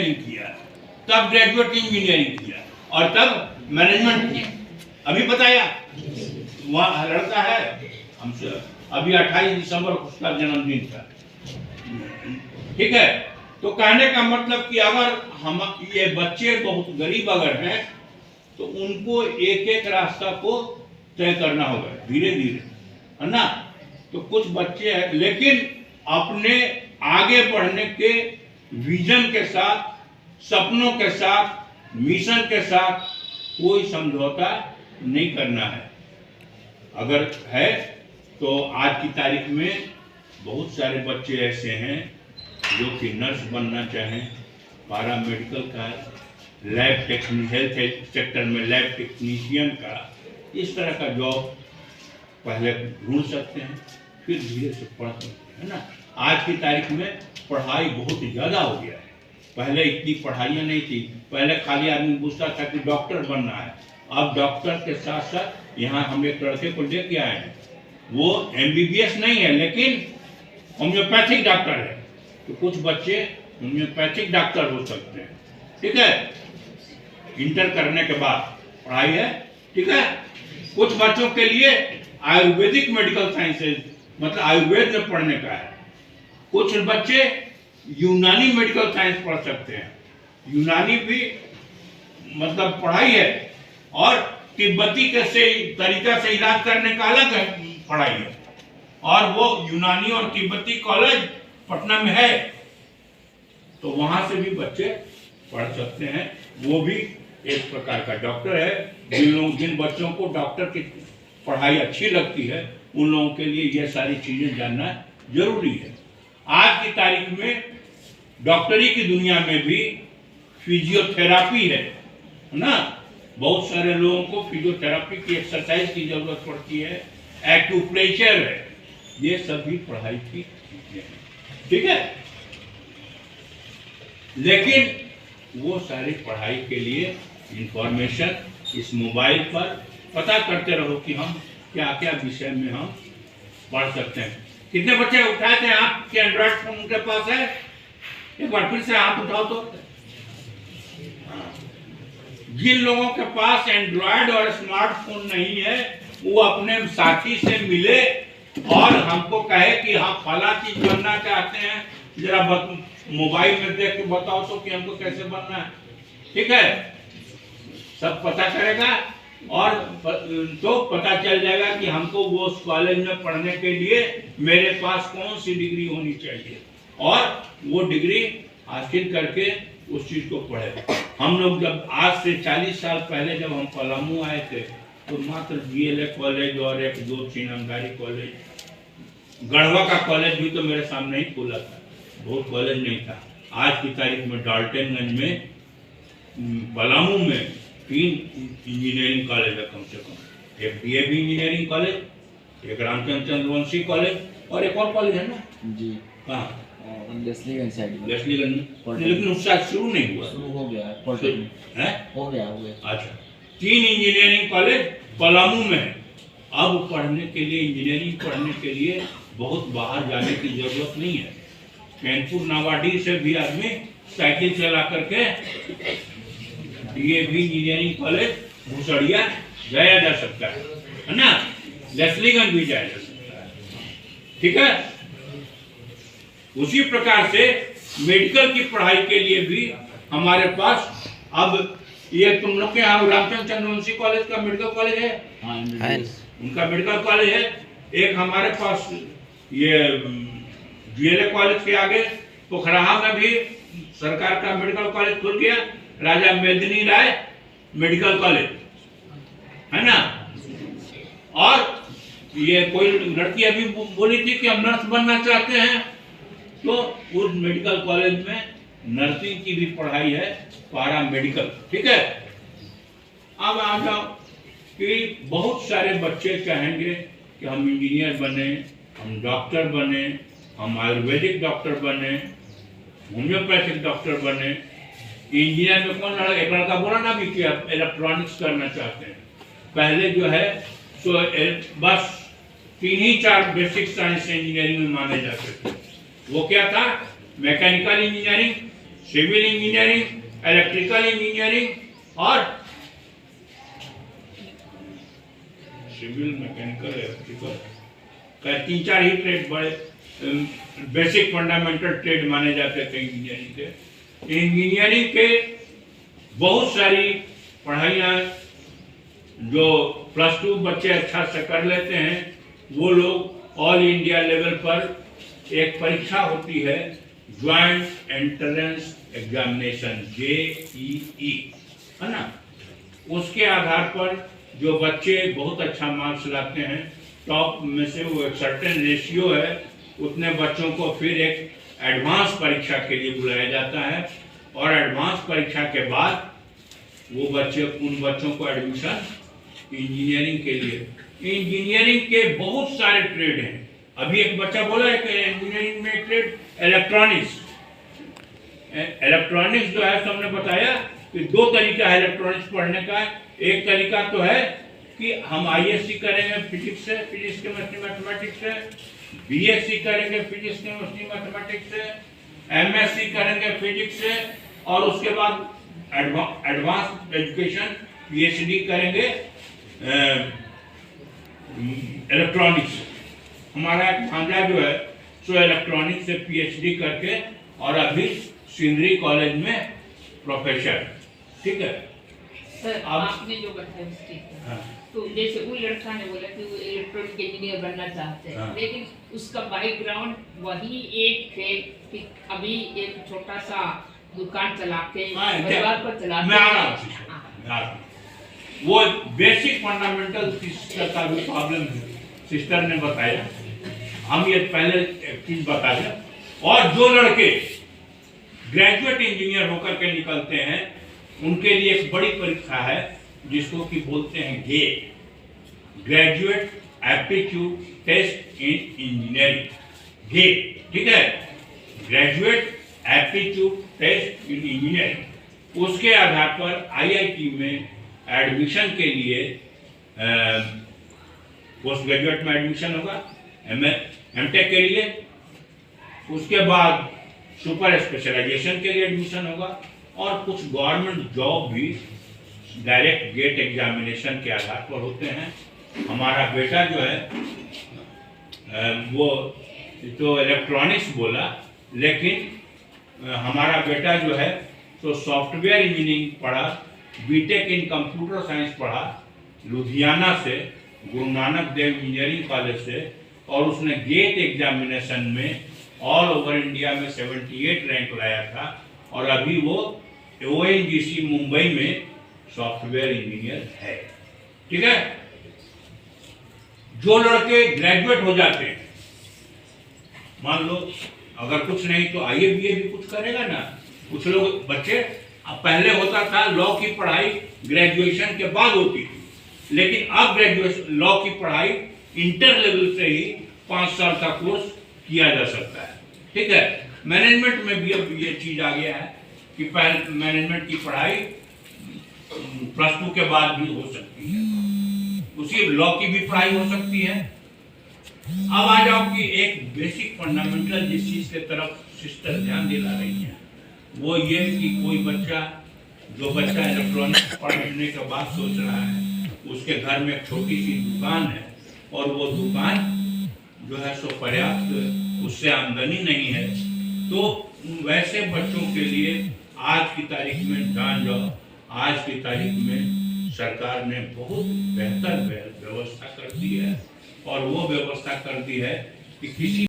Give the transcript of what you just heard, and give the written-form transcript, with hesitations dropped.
Engineering किया, तब graduate engineering किया और तब मैनेजमेंट किया। अभी बताया वहाँ लड़का है हमसे, अभी 28 दिसंबर को उसका जन्मदिन था। ठीक है, तो कहने का मतलब कि अगर हम ये बच्चे बहुत गरीब अगर हैं तो उनको एक एक रास्ता को तय करना होगा धीरे धीरे, है ना। तो कुछ बच्चे हैं लेकिन अपने आगे बढ़ने के विजन के साथ, सपनों के साथ, मिशन के साथ कोई समझौता नहीं करना है। अगर है तो आज की तारीख में बहुत सारे बच्चे ऐसे हैं जो कि नर्स बनना चाहें, पारा मेडिकल का, लैब टेक्नीशियन, हेल्थ सेक्टर में लैब टेक्नीशियन का, इस तरह का जॉब पहले ढूंढ सकते हैं, फिर धीरे से पढ़ सकते हैं, है ना। आज की तारीख में पढ़ाई बहुत ज़्यादा हो गया है, पहले इतनी पढ़ाइयाँ नहीं थी। पहले खाली आदमी पूछता था कि डॉक्टर बनना है, अब डॉक्टर के साथ साथ यहाँ हम एक लड़के को लेके आए हैं, वो MBBS नहीं है लेकिन होम्योपैथिक डॉक्टर है, तो कुछ बच्चे होम्योपैथिक डॉक्टर हो सकते हैं। ठीक है, इंटर करने के बाद पढ़ाई है। ठीक है, कुछ बच्चों के लिए आयुर्वेदिक मेडिकल साइंसेज मतलब आयुर्वेद में पढ़ने का है, कुछ बच्चे यूनानी मेडिकल साइंस पढ़ सकते हैं, यूनानी भी मतलब पढ़ाई है, और तिब्बती के से तरीका से इलाज करने का अलग है पढ़ाई है, और वो यूनानी और तिब्बती कॉलेज पटना में है, तो वहां से भी बच्चे पढ़ सकते हैं। वो भी एक प्रकार का डॉक्टर है। जिन बच्चों को डॉक्टर की पढ़ाई अच्छी लगती है उन लोगों के लिए ये सारी चीजें जानना जरूरी है। आज की तारीख में डॉक्टरी की दुनिया में भी फिजियोथेरापी है ना। बहुत सारे लोगों को फिजियोथेरापी की एक्सरसाइज की जरूरत पड़ती है, एक्यूप्रेशर है, ये सभी पढ़ाई की चीजें हैं। ठीक है, लेकिन वो सारी पढ़ाई के लिए इंफॉर्मेशन इस मोबाइल पर पता करते रहो कि हम क्या क्या विषय में हम पढ़ सकते हैं। कितने बच्चे उठाए थे आपके एंड्रॉइड फोन उनके पास है? एक बार फिर से हाथ उठाओ तो। जिन लोगों के पास एंड्रॉइड और स्मार्टफोन नहीं है वो अपने साथी से मिले और हमको कहे कि हम फला चीज बनना चाहते हैं, जरा मोबाइल में देख के बताओ तो कि हमको कैसे बनना है। ठीक है, सब पता करेगा और तो पता चल जाएगा कि हमको वो उस कॉलेज में पढ़ने के लिए मेरे पास कौन सी डिग्री होनी चाहिए, और वो डिग्री हासिल करके उस चीज को पढ़े। हम लोग जब आज से 40 साल पहले जब हम पलामू आए थे तो मात्र GLA कॉलेज और एक दो चिनमगारी कॉलेज, गढ़वा का कॉलेज भी तो मेरे सामने ही खुला था, बहुत कॉलेज नहीं था। आज की तारीख में डाल्टनगंज में, पलामू में 3 इंजीनियरिंग कॉलेज है कम से कम, एक DAV इंजीनियरिंग कॉलेज, एक रामचंद्र चंद्रवंशी कॉलेज और एक और कॉलेज है ना जी, कहाँ? लेस्लीगंज साइड में। लेस्लीगंज में, लेकिन उसका शुरू नहीं हुआ, शुरू हो गया है, हो गया। अच्छा, 3 इंजीनियरिंग कॉलेज पलामू में है। अब पढ़ने के लिए, इंजीनियरिंग पढ़ने के लिए बहुत बाहर जाने की जरूरत नहीं है। कैनपुर नावाडी से भी आदमी साइकिल चला करके DAV इंजीनियरिंग कॉलेज भूसड़िया जाया जा सकता है ना, लेस्लीगंज भी जाया जा सकता है। ठीक है, उसी प्रकार से मेडिकल की पढ़ाई के लिए भी हमारे पास अब ये तुम लोग के यहाँ रामचंद्र चंद्रवंशी कॉलेज का मेडिकल कॉलेज है, उनका मेडिकल कॉलेज है। एक हमारे पास ये GLA कॉलेज के आगे पोखराहा में भी सरकार का मेडिकल कॉलेज खुल गया, राजा मेदिनी राय मेडिकल कॉलेज, है ना। और ये कोई लड़की अभी बोली थी कि हम नर्स बनना चाहते हैं, तो उस मेडिकल कॉलेज में नर्सिंग की भी पढ़ाई है, पारा मेडिकल। ठीक है, अब आ जाओ कि बहुत सारे बच्चे चाहेंगे कि हम इंजीनियर बने, हम डॉक्टर बने, हम आयुर्वेदिक डॉक्टर बने, होम्योपैथिक डॉक्टर बने। इंजीनियर में कौन लड़का, एक लड़का बोला ना भी कि इलेक्ट्रॉनिक्स करना चाहते हैं। पहले जो है तो बस 3 ही 4 बेसिक साइंस इंजीनियरिंग में माने जाते थे। वो क्या था? Mechanical engineering, civil engineering, electrical engineering और सिविल, मैकेनिकल, इलेक्ट्रिकल का 3-4 ही ट्रेड बड़े बेसिक फंडामेंटल ट्रेड माने जाते थे इंजीनियरिंग के। इंजीनियरिंग के बहुत सारी पढ़ाइयाँ जो +2 बच्चे अच्छा से कर लेते हैं, वो लोग ऑल इंडिया लेवल पर एक परीक्षा होती है, ज्वाइंट एंट्रेंस एग्जामिनेशन, JEE, है ना। उसके आधार पर जो बच्चे बहुत अच्छा मार्क्स लाते हैं, टॉप में से वो एक सर्टेन रेशियो है, उतने बच्चों को फिर एक एडवांस परीक्षा के लिए बुलाया जाता है और एडवांस परीक्षा के बाद वो बच्चे, उन बच्चों को एडमिशन इंजीनियरिंग के लिए। इंजीनियरिंग के बहुत सारे ट्रेड हैं। अभी एक बच्चा बोला है कि इंजीनियरिंग में ट्रेड इलेक्ट्रॉनिक्स, इलेक्ट्रॉनिक्स जो है, हमने बताया कि 2 तरीका है इलेक्ट्रॉनिक्स पढ़ने का। एक तरीका तो है कि हम ISC करेंगे फिजिक्स से, फिजिक्स केमिस्ट्री मैथमेटिक्स से, BSc करेंगे फिजिक्स केमिस्ट्री मैथमेटिक्स से, MSc करेंगे फिजिक्स से, और उसके बाद एडवांस एजुकेशन PhD करेंगे इलेक्ट्रॉनिक्स। हमारा एक भांजा जो है सो इलेक्ट्रॉनिक्स से PhD करके और अभी सिंदरी कॉलेज में प्रोफेसर। ठीक है सर, आपने जो बताया ठीक है। हाँ। तो जैसे वो लड़का ने बोला कि वो इलेक्ट्रॉनिक इंजीनियर बनना चाहते हैं, हाँ। लेकिन उसका बैकग्राउंड वही एक है कि अभी एक छोटा सा दुकान चला के परिवार को चलाते मैं आ रहा हैं। हूँ, मैं आ रहा हूँ। वो बेसिक फंडामेंटल सिस्टर का भी प्रॉब्लम है, सिस्टर ने बताया। हम ये पहले एक चीज बता दें। और जो लड़के ग्रेजुएट इंजीनियर होकर के निकलते हैं, उनके लिए एक बड़ी परीक्षा है जिसको कि बोलते हैं GATE, graduate aptitude test in engineering, GATE. ठीक है, graduate aptitude test in engineering. उसके आधार पर IIT में एडमिशन के लिए पोस्ट ग्रेजुएट में एडमिशन होगा, MTech के लिए। उसके बाद सुपर स्पेशलाइजेशन के लिए एडमिशन होगा और कुछ गवर्नमेंट जॉब भी डायरेक्ट गेट एग्जामिनेशन के आधार पर होते हैं। हमारा बेटा जो है वो तो इलेक्ट्रॉनिक्स बोला, लेकिन हमारा बेटा जो है तो सॉफ्टवेयर इंजीनियरिंग पढ़ा, BTech इन कंप्यूटर साइंस पढ़ा लुधियाना से, गुरु नानक देव इंजीनियरिंग कॉलेज से, और उसने गेट एग्जामिनेशन में ऑल ओवर इंडिया में 78 रैंक लाया था और अभी वो ONGC मुंबई में सॉफ्टवेयर इंजीनियर है। ठीक है, जो लड़के ग्रेजुएट हो जाते हैं, मान लो अगर कुछ नहीं तो IABA भी कुछ करेगा ना। कुछ लोग बच्चे, पहले होता था लॉ की पढ़ाई ग्रेजुएशन के बाद होती थी, लेकिन अब ग्रेजुएशन लॉ की पढ़ाई इंटर लेवल से ही 5 साल का कोर्स किया जा सकता है। ठीक है, मैनेजमेंट में भी अब ये चीज आ गया है कि पहले मैनेजमेंट की पढ़ाई +2 के बाद भी हो सकती है, उसी लॉ की भी पढ़ाई हो सकती है। अब आ जाओ कि एक बेसिक फंडामेंटल जिस चीज के तरफ सिस्टर ध्यान दिला रही है, वो ये कि कोई बच्चा, जो बच्चा इलेक्ट्रॉनिक्स पढ़ने के बाद सोच रहा है, उसके घर में एक छोटी सी दुकान है और वो दुकान जो है सो पर्याप्त उससे आमदनी नहीं है, तो वैसे बच्चों के लिए आज की तारीख में जान जाओ, आज की तारीख में सरकार ने बहुत बेहतर व्यवस्था कर दी है। और वो व्यवस्था कर दी है कि किसी